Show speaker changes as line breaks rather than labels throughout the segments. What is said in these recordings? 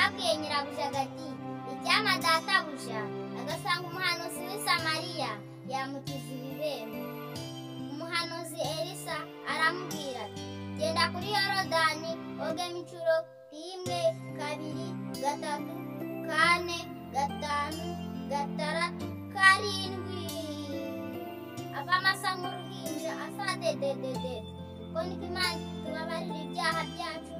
yabwiye nyirabuja ati icyama databuja agasanga umuhanuzi w'i Samariya yamukiza ibibembe. Umuhanuzi Elisa aramubwira ati genda kuri Yorodani ogemo incuro 1, 2, 3, 4, 5, 6, 7. Avamo asa nk'uruhinja asa dededede. Ko niko Imana tubabarira ibyaha byacu.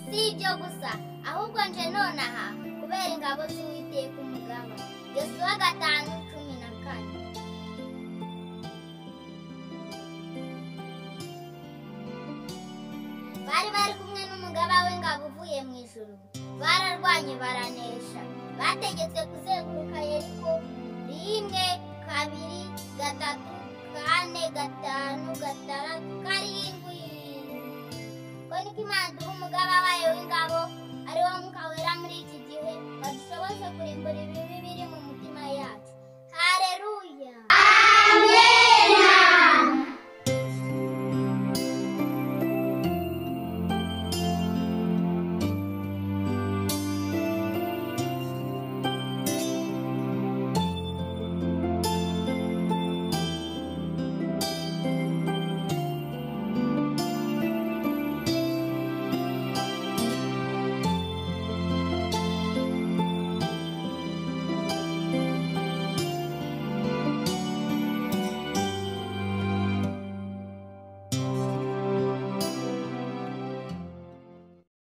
Si ibyo gusa ahubwo nje nonaha kubera ingabo z'Uwiteka umugaba. Yosuwa 5:14. Bari kumwe n'umugaba w'ingabo uvuye mu ijuru. Bararwanye baranesha. Bategetse kuzenguruka Yeriko 1, 2, 3, 4, 5, 6, 7. Ko niko Imana duha umugaba wayo w'ingabo ari wo Mwuka Wera muri iki gihe badushoboze kurimbura ibibi biri mu mutima yacu.